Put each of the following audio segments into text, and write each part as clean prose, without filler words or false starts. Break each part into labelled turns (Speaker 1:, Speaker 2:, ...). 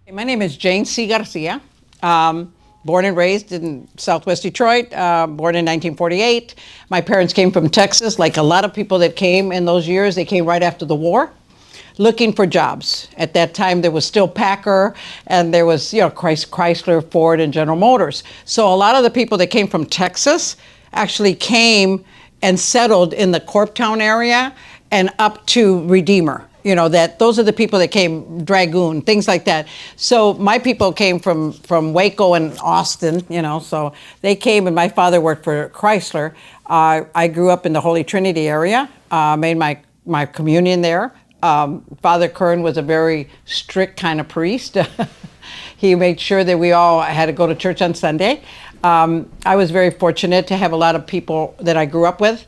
Speaker 1: My name is Jane C. Garcia. Born and raised in Southwest Detroit, born in 1948. My parents came from Texas. Like a lot of people that came in those years, they came right after the war, looking for jobs. At that time, there was still Packer, and there was, Chrysler, Ford, and General Motors. So a lot of the people that came from Texas actually came and settled in the Corptown area and up to Redeemer. Those are the people that came, Dragoon, things like that. So my people came from Waco and Austin, so they came, and my father worked for Chrysler. I grew up in the Holy Trinity area, made my communion there. Father Kern was a very strict kind of priest. He made sure that we all had to go to church on Sunday. I was very fortunate to have a lot of people that I grew up with.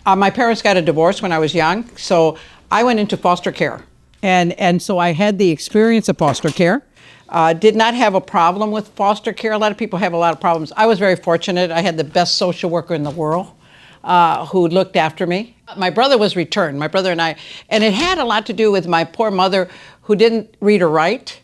Speaker 1: My parents got a divorce when I was young, so I went into foster care. And so I had the experience of foster care. Did not have a problem with foster care. A lot of people have a lot of problems. I was very fortunate. I had the best social worker in the world who looked after me. My brother was returned, my brother and I, and it had a lot to do with my poor mother who didn't read or write,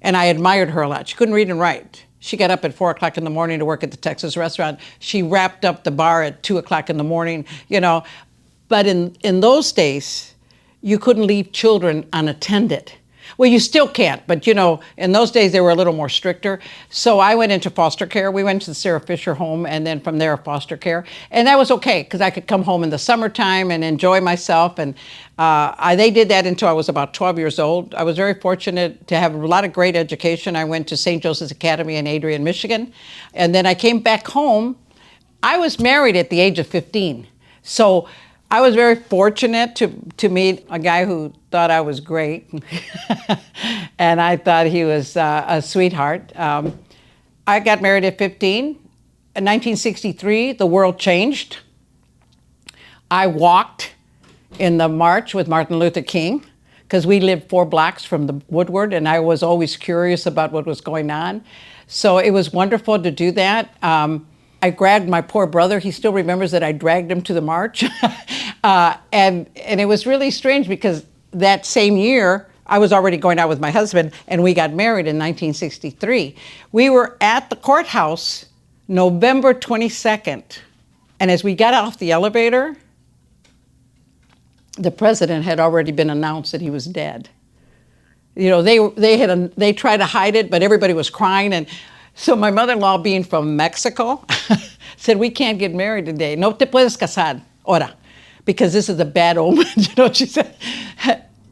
Speaker 1: and I admired her a lot. She couldn't read and write. She got up at 4 o'clock in the morning to work at the Texas restaurant. She wrapped up the bar at 2 o'clock in the morning, But in those days, you couldn't leave children unattended. Well, you still can't, but in those days they were a little more stricter. So I went into foster care. We went to the Sarah Fisher home, and then from there foster care. And that was okay, because I could come home in the summertime and enjoy myself. And they did that until I was about 12 years old. I was very fortunate to have a lot of great education. I went to St. Joseph's Academy in Adrian, Michigan. And then I came back home. I was married at the age of 15. So I was very fortunate to meet a guy who thought I was great, and I thought he was a sweetheart. I got married at 15. In 1963, the world changed. I walked in the march with Martin Luther King, because we lived 4 blocks from the Woodward, and I was always curious about what was going on. So it was wonderful to do that. I grabbed my poor brother. He still remembers that I dragged him to the march. And it was really strange, because that same year, I was already going out with my husband, and we got married in 1963. We were at the courthouse November 22nd. And as we got off the elevator, the president had already been announced that he was dead. They tried to hide it, but everybody was crying. And so my mother-in-law, being from Mexico, said, "We can't get married today. No te puedes casar ahora, because this is a bad omen." She said,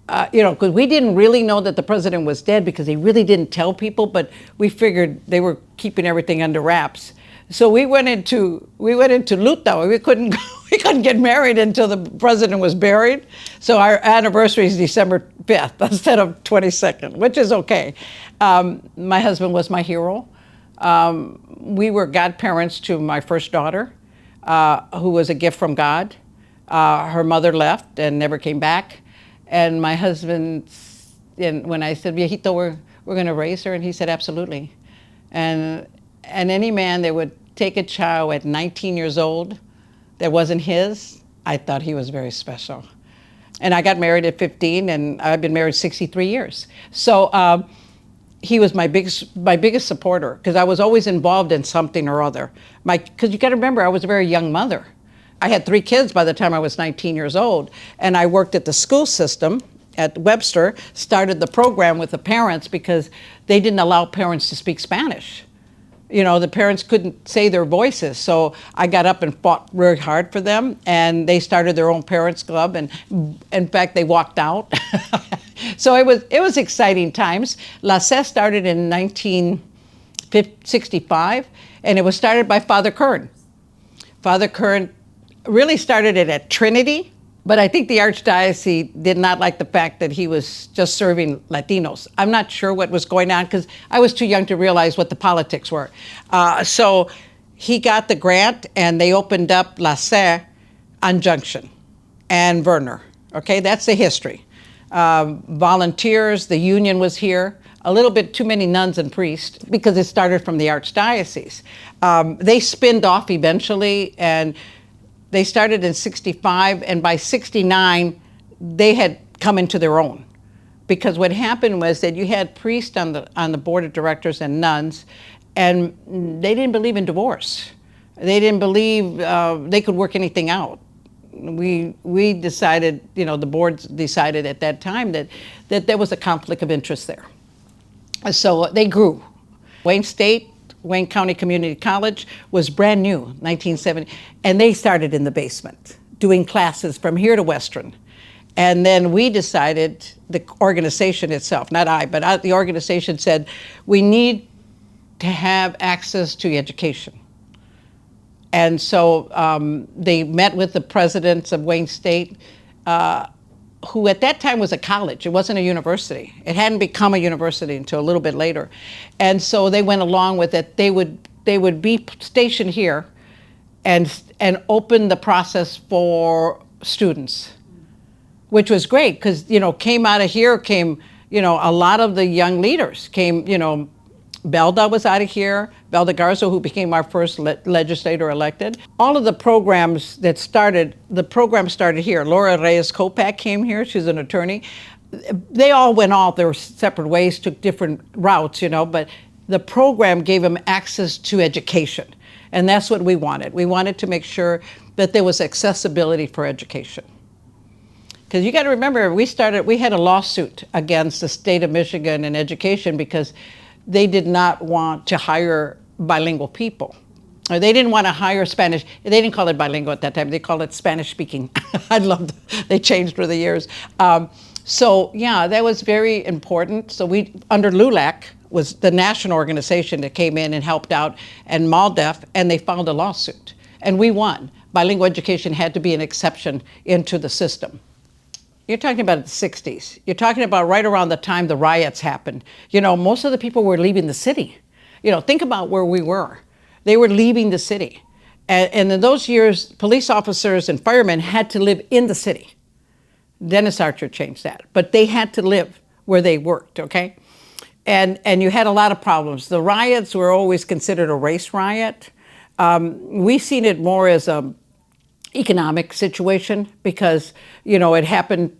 Speaker 1: because we didn't really know that the president was dead, because they really didn't tell people, but we figured they were keeping everything under wraps. So we went into luto. We couldn't get married until the president was buried. So our anniversary is December 5th instead of 22nd, which is okay. My husband was my hero. We were godparents to my first daughter, who was a gift from God. Her mother left and never came back. And my husband, when I said, "Viejito, we're going to raise her," and he said, "Absolutely." And any man that would take a child at 19 years old that wasn't his, I thought he was very special. And I got married at 15, and I've been married 63 years. So he was my biggest supporter, because I was always involved in something or other. Because you got to remember, I was a very young mother. I had 3 kids by the time I was 19 years old, and I worked at the school system at Webster, started the program with the parents, because they didn't allow parents to speak Spanish. The parents couldn't say their voices, so I got up and fought very hard for them, and they started their own parents club, and in fact, they walked out. So it was exciting times. La CE started in 1965, and it was started by Father Kern. Father Kern really started it at Trinity, but I think the Archdiocese did not like the fact that he was just serving Latinos. I'm not sure what was going on, because I was too young to realize what the politics were. So he got the grant, and they opened up La CE on Junction and Werner. Okay, that's the history. Volunteers, the union was here. A little bit too many nuns and priests, because it started from the Archdiocese. They spinned off eventually, and they started in 65, and by 69, they had come into their own. because what happened was that you had priests on the board of directors and nuns, and they didn't believe in divorce. They didn't believe they could work anything out. We decided, the board decided at that time that there was a conflict of interest there. So they grew. Wayne County Community College was brand new, 1970, and they started in the basement, doing classes from here to Western. And then we decided, the organization itself, not I, but the organization said, we need to have access to education. And so they met with the presidents of Wayne State, who at that time was a college. It wasn't a university. It hadn't become a university until a little bit later. And so they went along with it. They would be stationed here and open the process for students, which was great because, came out of here, a lot of the young leaders came, Belda was out of here, Belda Garcia, who became our first legislator elected. All of the programs that started, the program started here. Laura Reyes-Kopak came here, she's an attorney. They all went off their separate ways, took different routes, but the program gave them access to education. And that's what we wanted. We wanted to make sure that there was accessibility for education. Because you got to remember, we had a lawsuit against the state of Michigan in education because they did not want to hire bilingual people. Or they didn't want to hire Spanish. They didn't call it bilingual at that time. They called it Spanish speaking. I loved it. They changed through the years. So yeah, that was very important. So under LULAC was the national organization that came in and helped out, and MALDEF, and they filed a lawsuit. And we won. Bilingual education had to be an exception into the system. You're talking about the 60s. You're talking about right around the time the riots happened. Most of the people were leaving the city. Think about where we were. They were leaving the city. And in those years, police officers and firemen had to live in the city. Dennis Archer changed that. But they had to live where they worked, okay? And you had a lot of problems. The riots were always considered a race riot. We've seen it more as a economic situation because, it happened,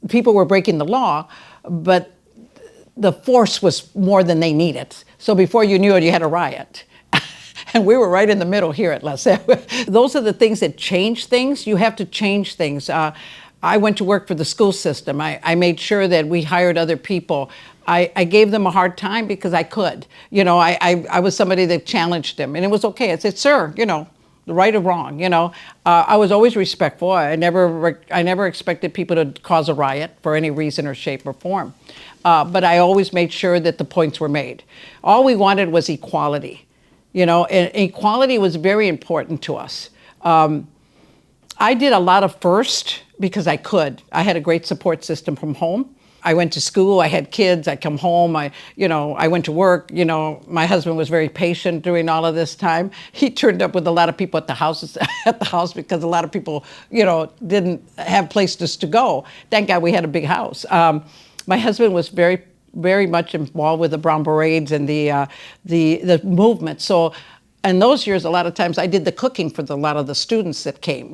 Speaker 1: people were breaking the law, but the force was more than they needed. So before you knew it, you had a riot. And we were right in the middle here at La Salle. Those are the things that change things. You have to change things. I went to work for the school system. I made sure that we hired other people. I gave them a hard time because I could. I was somebody that challenged them, and it was okay. I said, sir, right or wrong, I was always respectful. I never expected people to cause a riot for any reason or shape or form. But I always made sure that the points were made. All we wanted was equality, and equality was very important to us. I did a lot of first because I could. I had a great support system from home. I went to school, I had kids, I come home, I went to work, my husband was very patient during all of this time. He turned up with a lot of people at the house because a lot of people, didn't have places to go. Thank God we had a big house. My husband was very, very much involved with the Brown Berets and the movement. So in those years, a lot of times I did the cooking for a lot of the students that came.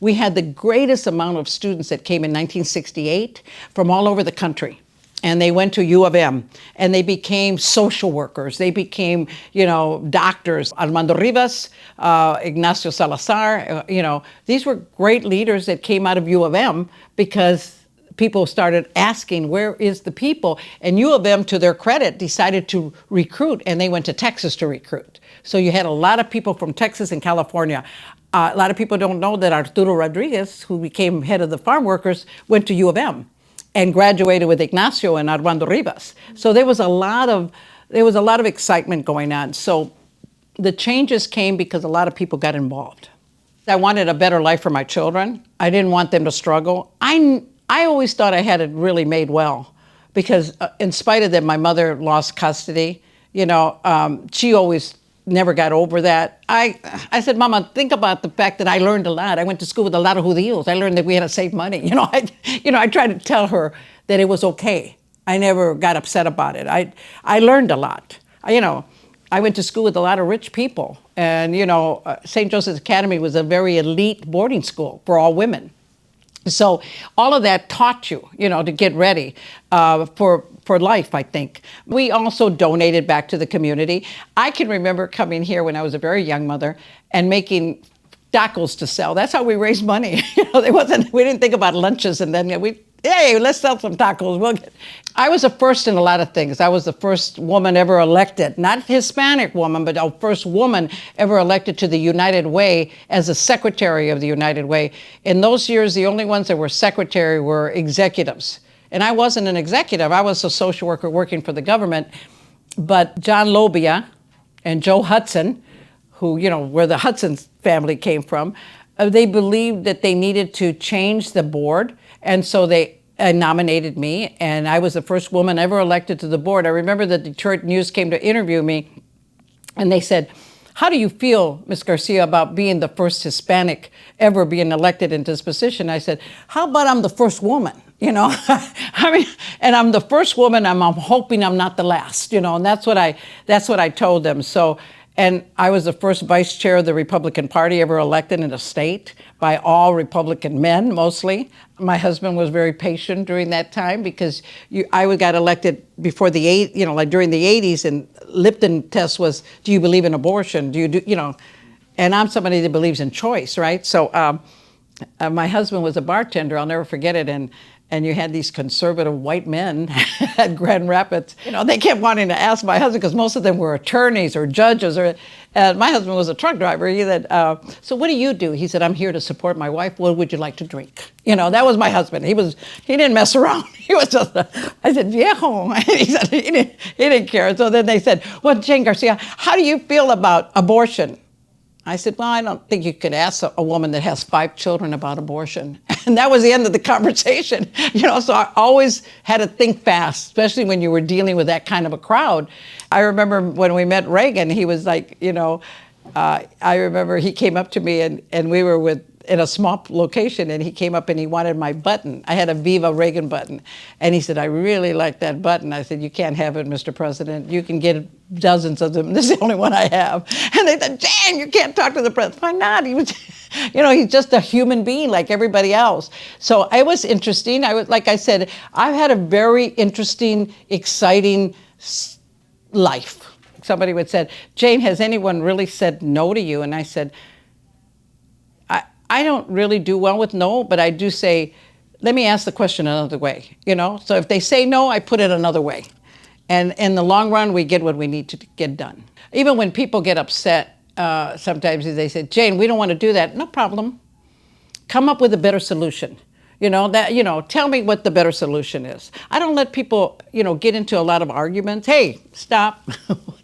Speaker 1: We had the greatest amount of students that came in 1968 from all over the country. And they went to U of M, and they became social workers. They became, doctors. Armando Rivas, Ignacio Salazar, these were great leaders that came out of U of M because people started asking, where is the people? And U of M, to their credit, decided to recruit, and they went to Texas to recruit. So you had a lot of people from Texas and California. A lot of people don't know that Arturo Rodriguez, who became head of the farm workers, went to U of M and graduated with Ignacio and Armando Rivas. So there was a lot of excitement going on. So the changes came because a lot of people got involved. I wanted a better life for my children. I didn't want them to struggle. I always thought I had it really made well because in spite of that, my mother lost custody. She always never got over that. I said, Mama, think about the fact that I learned a lot. I went to school with a lot of judíos. I learned that we had to save money. I tried to tell her that it was okay. I never got upset about it. I learned a lot. I went to school with a lot of rich people. And, St. Joseph's Academy was a very elite boarding school for all women. So all of that taught you, to get ready for life, I think. We also donated back to the community. I can remember coming here when I was a very young mother and making tacos to sell. That's how we raised money. We didn't think about lunches, and then hey, let's sell some tacos. I was the first in a lot of things. I was the first woman ever elected, not Hispanic woman, but the first woman ever elected to the United Way as a secretary of the United Way. In those years, the only ones that were secretary were executives. And I wasn't an executive. I was a social worker working for the government. But John Lobia and Joe Hudson, who, where the Hudson family came from, they believed that they needed to change the board. And so they nominated me, and I was the first woman ever elected to the board. I remember the Detroit News came to interview me, and they said, "How do you feel, Ms. Garcia, about being the first Hispanic ever being elected into this position?" I said, "How about I'm the first woman?" And I'm the first woman. I'm hoping I'm not the last. And that's what I told them. So. And I was the first vice chair of the Republican Party ever elected in a state by all Republican men, mostly. My husband was very patient during that time because I got elected before during the 80s, and Lipton test was, do you believe in abortion? And I'm somebody that believes in choice, right? So my husband was a bartender, I'll never forget it, and you had these conservative white men at Grand Rapids. They kept wanting to ask my husband, because most of them were attorneys or judges. My husband was a truck driver. He said, "So what do you do?" He said, "I'm here to support my wife. What would you like to drink?" That was my husband. He didn't mess around. He was just, I said, "Viejo." He said, he didn't care. So then they said, "Well, Jane Garcia, how do you feel about abortion?" I said, "Well, I don't think you could ask a woman that has 5 children about abortion." And that was the end of the conversation. So I always had to think fast, especially when you were dealing with that kind of a crowd. I remember when we met Reagan, he was like, I remember he came up to me and we were in a small location, and he came up and he wanted my button. I had a Viva Reagan button. And he said, "I really like that button." I said, "You can't have it, Mr. President. You can get dozens of them. This is the only one I have." And they said, "Jane, you can't talk to the president." Why not? He was, he's just a human being like everybody else. So it was interesting. Like I said, I've had a very interesting, exciting life. Somebody would say, "Jane, has anyone really said no to you?" And I said, I don't really do well with no, but I do say, let me ask the question another way, So if they say no, I put it another way. And in the long run, we get what we need to get done. Even when people get upset, sometimes they say, "Jane, we don't want to do that." No problem. Come up with a better solution. Tell me what the better solution is. I don't let people, get into a lot of arguments. Hey, stop,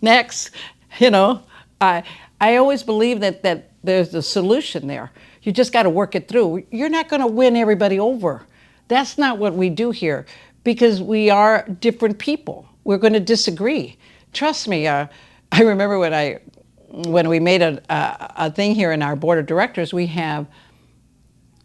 Speaker 1: next. I always believe that there's a solution there. You just got to work it through. You're not going to win everybody over. That's not what we do here, because we are different people. We're going to disagree. Trust me. I remember when we made a thing here in our board of directors, we have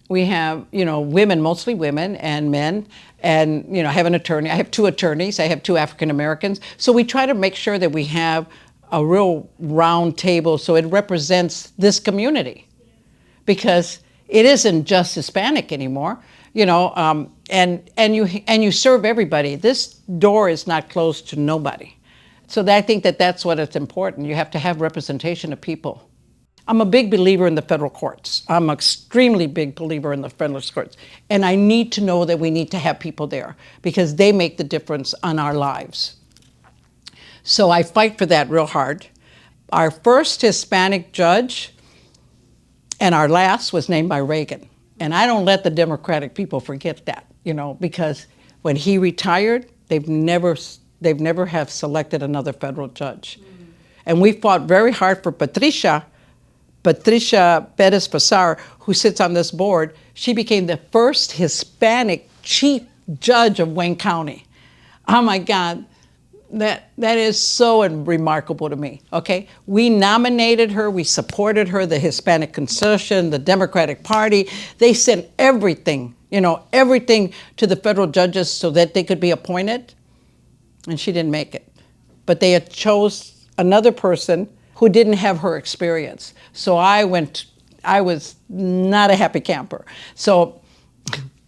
Speaker 1: women, mostly women and men, and I have an attorney. I have 2 attorneys. I have 2 African Americans. So we try to make sure that we have a real round table so it represents this community. Because it isn't just Hispanic anymore, and you serve everybody. This door is not closed to nobody. So I think that's what is important. You have to have representation of people. I'm a big believer in the federal courts. I'm an extremely big believer in the federal courts. And I need to know that we need to have people there because they make the difference on our lives. So I fight for that real hard. Our first Hispanic judge and our last was named by Reagan. And I don't let the Democratic people forget that, because when he retired, they've never have selected another federal judge. Mm-hmm. And we fought very hard for Patricia Perez-Pasar, who sits on this board. She became the first Hispanic chief judge of Wayne County. Oh my God. That is so remarkable to me, okay? We nominated her, we supported her, the Hispanic Consortium, the Democratic Party. They sent everything to the federal judges so that they could be appointed, and she didn't make it. But they had chose another person who didn't have her experience. So I was not a happy camper. So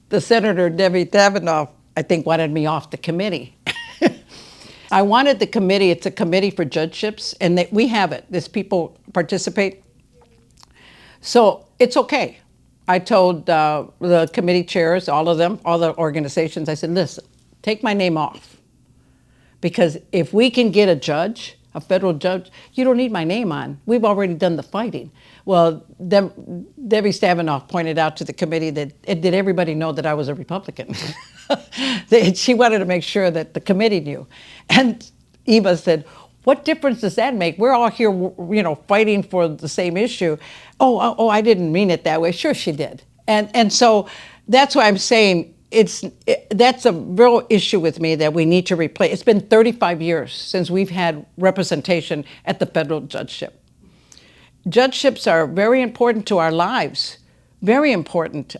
Speaker 1: the Senator Debbie Davinoff, I think, wanted me off the committee. I wanted the committee, it's a committee for judgeships, and we have it. These people participate. So it's okay. I told the committee chairs, all of them, all the organizations, I said, listen, take my name off. Because if we can get a judge, a federal judge, you don't need my name on. We've already done the fighting. Well, Debbie Stavinoff pointed out to the committee that did everybody know that I was a Republican? She wanted to make sure that the committee knew. And Eva said, what difference does that make? We're all here, fighting for the same issue. Oh, I didn't mean it that way. Sure she did. And so that's why I'm saying that's a real issue with me that we need to replace. It's been 35 years since we've had representation at the federal judgeship. Judgeships are very important to our lives, very important.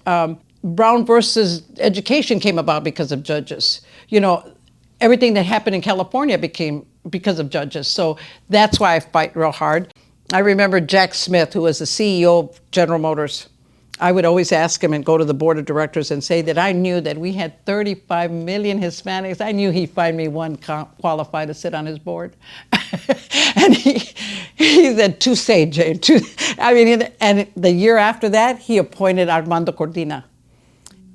Speaker 1: Brown versus education came about because of judges. Everything that happened in California became because of judges. So that's why I fight real hard. I remember Jack Smith, who was the CEO of General Motors. I would always ask him and go to the board of directors and say that I knew that we had 35 million Hispanics. I knew he'd find me one qualified to sit on his board. And he said, "Tu say, Jane." And the year after that, he appointed Armando Cordina.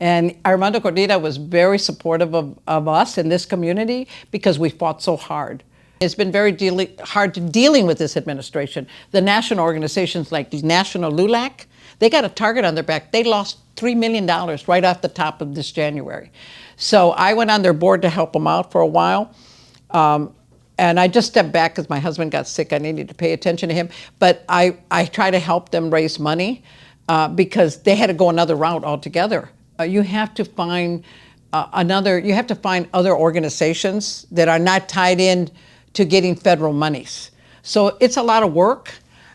Speaker 1: And Armando Cordina was very supportive of us in this community because we fought so hard. It's been very hard dealing with this administration. The national organizations like National LULAC, they got a target on their back. They lost $3 million right off the top of this January. So I went on their board to help them out for a while. And I just stepped back because my husband got sick. I needed to pay attention to him. But I try to help them raise money because they had to go another route altogether. You have to find other organizations that are not tied in to getting federal monies. So it's a lot of work,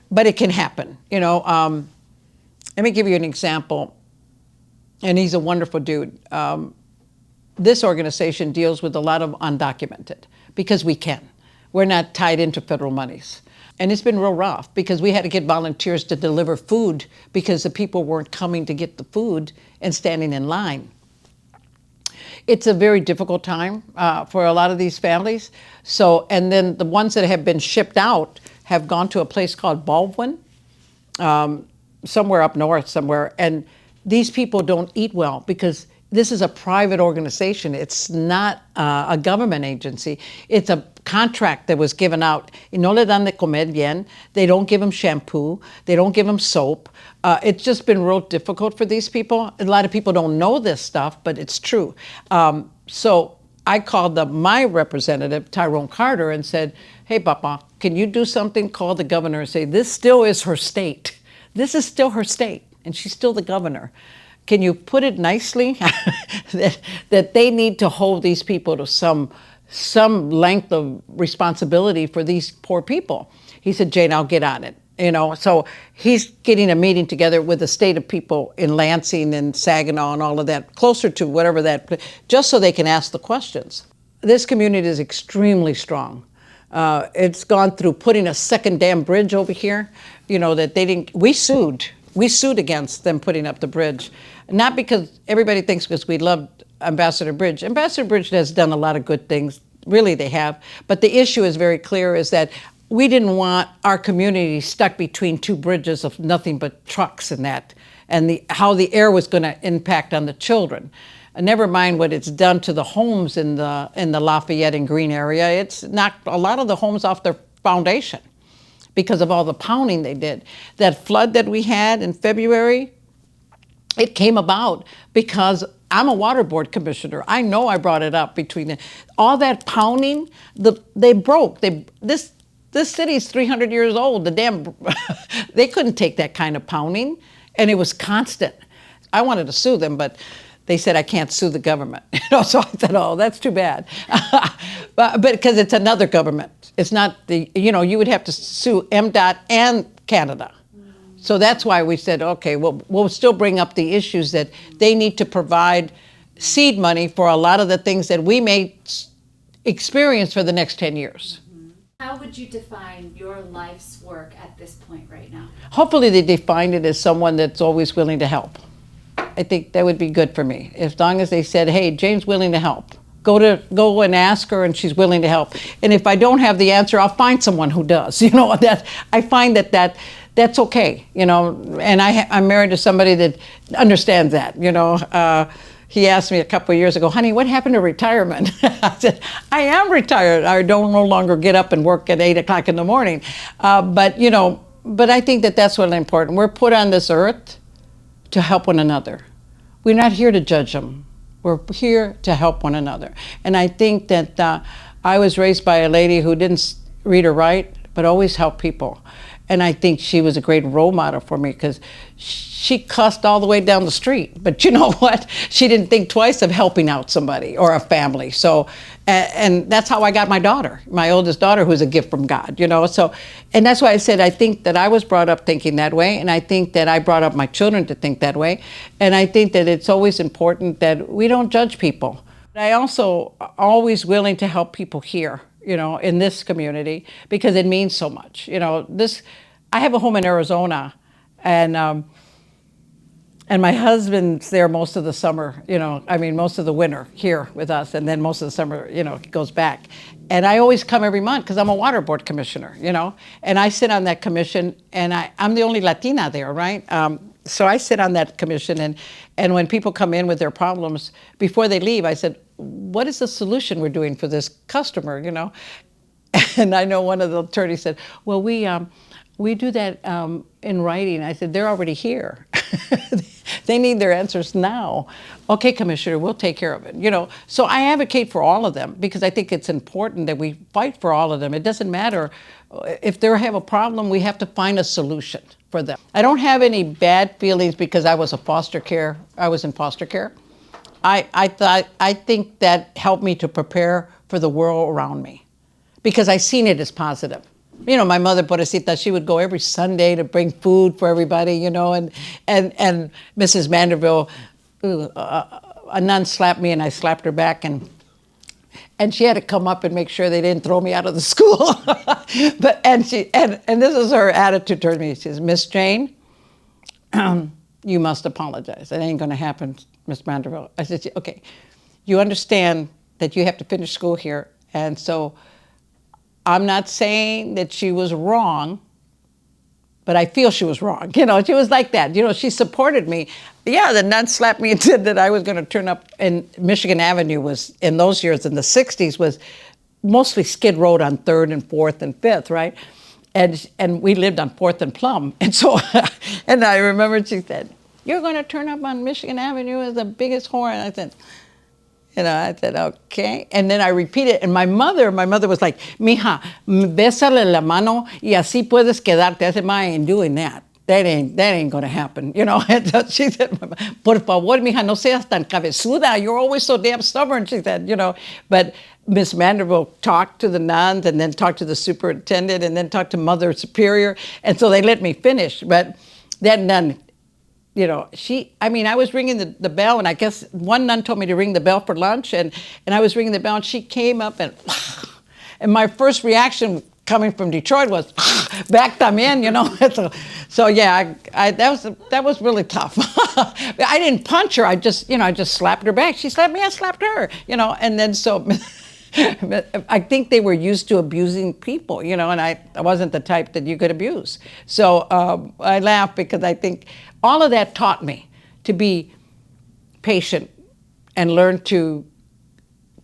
Speaker 1: but it can happen. Let me give you an example, and he's a wonderful dude. This organization deals with a lot of undocumented because we can. We're not tied into federal monies. And it's been real rough because we had to get volunteers to deliver food because the people weren't coming to get the food and standing in line. It's a very difficult time for a lot of these families. So, and then the ones that have been shipped out have gone to a place called Baldwin, somewhere up north somewhere. And these people don't eat well because this is a private organization. It's not a government agency. It's a contract that was given out. Y no le dan de comer bien. They don't give them shampoo. They don't give them soap. It's just been real difficult for these people. A lot of people don't know this stuff, but it's true. So I called my representative, Tyrone Carter, and said, hey, Papa, can you do something? Call the governor and say, this still is her state. This is still her state, and she's still the governor. Can you put it nicely that they need to hold these people to some length of responsibility for these poor people? He said, Jane, I'll get on it. So he's getting a meeting together with the state of people in Lansing and Saginaw and all of that, closer to whatever that, just so they can ask the questions. This community is extremely strong. It's gone through putting a second dam bridge over here, that they didn't, we sued against them putting up the bridge. Not because everybody thinks because we loved Ambassador Bridge. Ambassador Bridge has done a lot of good things, really they have, but the issue is very clear is that we didn't want our community stuck between two bridges of nothing but trucks and that, and how the air was going to impact on the children. Never mind what it's done to the homes in the Lafayette and Green area. It's knocked a lot of the homes off their foundation because of all the pounding they did. That flood that we had in February, it came about because I'm a water board commissioner. I know I brought it up between all that pounding. They broke. This city is 300 years old. The dam, they couldn't take that kind of pounding, and it was constant. I wanted to sue them, but they said I can't sue the government. So I said, oh, that's too bad. but because it's another government. It's not you would have to sue MDOT and Canada. So that's why we said, okay, well, we'll still bring up the issues that they need to provide seed money for a lot of the things that we may experience for the next 10 years.
Speaker 2: How would you define your life's work at this point right now?
Speaker 1: Hopefully they define it as someone that's always willing to help. I think that would be good for me. As long as they said, hey, Jane's willing to help. Go and ask her, and she's willing to help. And if I don't have the answer, I'll find someone who does. That I find that's okay. And I'm married to somebody that understands that. He asked me a couple of years ago, honey, what happened to retirement? I said, I am retired. I don't no longer get up and work at 8 o'clock in the morning. But I think that's what's important. We're put on this earth to help one another. We're not here to judge them. We're here to help one another. And I think that I was raised by a lady who didn't read or write, but always helped people. And I think she was a great role model for me because she cussed all the way down the street. But you know what? She didn't think twice of helping out somebody or a family. So, and that's how I got my daughter, my oldest daughter, who's a gift from God, So, and that's why I said I think that I was brought up thinking that way. And I think that I brought up my children to think that way. And I think that it's always important that we don't judge people. I also always willing to help people here. In this community, because it means so much. I have a home in Arizona, and my husband's there most of the summer, most of the winter here with us, and then most of the summer, he goes back. And I always come every month because I'm a water board commissioner, and I sit on that commission, and I'm the only Latina there, right? So I sit on that commission, and when people come in with their problems, before they leave, I said, what is the solution we're doing for this customer, And I know one of the attorneys said, well, we do that in writing. I said, they're already here. They need their answers now. Okay, Commissioner, we'll take care of it. So I advocate for all of them because I think it's important that we fight for all of them. It doesn't matter if they have a problem, we have to find a solution for them. I don't have any bad feelings because I was in foster care. I think that helped me to prepare for the world around me because I seen it as positive. My mother, Pobrecita, she would go every Sunday to bring food for everybody, and Mrs. Vanderbilt, a nun slapped me and I slapped her back and she had to come up and make sure they didn't throw me out of the school. and this is her attitude towards me. She says, Miss Jane, you must apologize. It ain't going to happen, Miss Vanderbilt. I said, okay, you understand that you have to finish school here. And so I'm not saying that she was wrong, but I feel she was wrong. She was like that. She supported me. Yeah, the nun slapped me and said that I was going to turn up. And Michigan Avenue was, in those years, in the 60s, was mostly skid road on 3rd and 4th and 5th, right? And we lived on 4th and Plum. And so, and I remember she said, you're going to turn up on Michigan Avenue as the biggest whore. And I said, okay. And then I repeated, and my mother was like, mija, bésale la mano y así puedes quedarte. I said, Ma, I ain't doing that. That ain't gonna happen, And so she said, por favor, mija, no seas tan cabezuda. You're always so damn stubborn, she said, But Miss Vanderbilt talked to the nuns and then talked to the superintendent and then talked to Mother Superior. And so they let me finish. But that nun, I was ringing the bell, and I guess one nun told me to ring the bell for lunch, and I was ringing the bell, and she came up, and my first reaction coming from Detroit was, back también, So yeah, that was really tough. I didn't punch her, I just slapped her back. She slapped me, I slapped her, and then so I think they were used to abusing people, and I wasn't the type that you could abuse. So I laugh because I think all of that taught me to be patient and learn to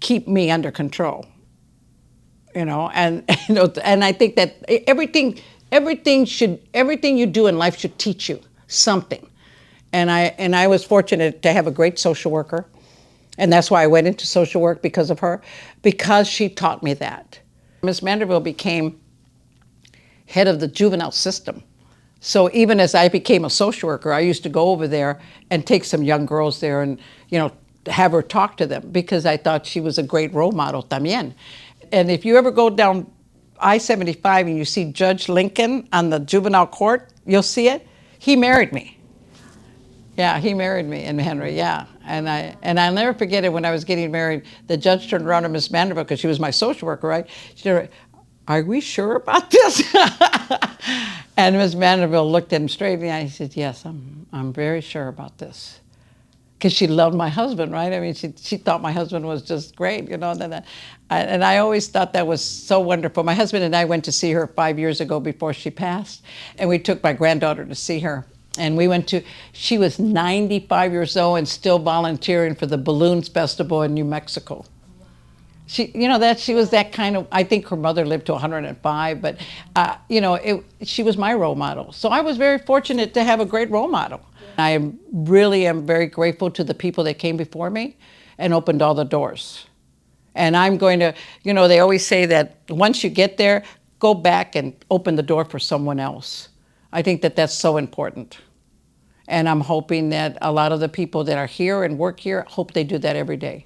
Speaker 1: keep me under control, and I think that everything you do in life should teach you something. And I was fortunate to have a great social worker. And that's why I went into social work because of her, because she taught me that. Ms. Vanderbilt became head of the juvenile system. So even as I became a social worker, I used to go over there and take some young girls there and, have her talk to them because I thought she was a great role model también. And if you ever go down I-75 and you see Judge Lincoln on the juvenile court, you'll see it. He married me. Yeah, he married me in Henry, yeah. And I'll never forget it when I was getting married, the judge turned around to Miss Vanderbilt, because she was my social worker, right? She said, are we sure about this? And Miss Vanderbilt looked at him straight in the eye and said, yes, I'm very sure about this. because she loved my husband, right? I mean, she thought my husband was just great, you know. And I always thought that was so wonderful. My husband and I went to see her 5 years ago before she passed, and we took my granddaughter to see her. And we went to, she was 95 years old and still volunteering for the Balloons Festival in New Mexico. She, you know, that she was that kind of, I think her mother lived to 105, but, you know, she was my role model. So I was very fortunate to have a great role model. I really am very grateful to the people that came before me and opened all the doors. And I'm going to, you know, they always say that once you get there, go back and open the door for someone else. I think that that's so important. And I'm hoping that a lot of the people that are here and work here, hope they do that every day.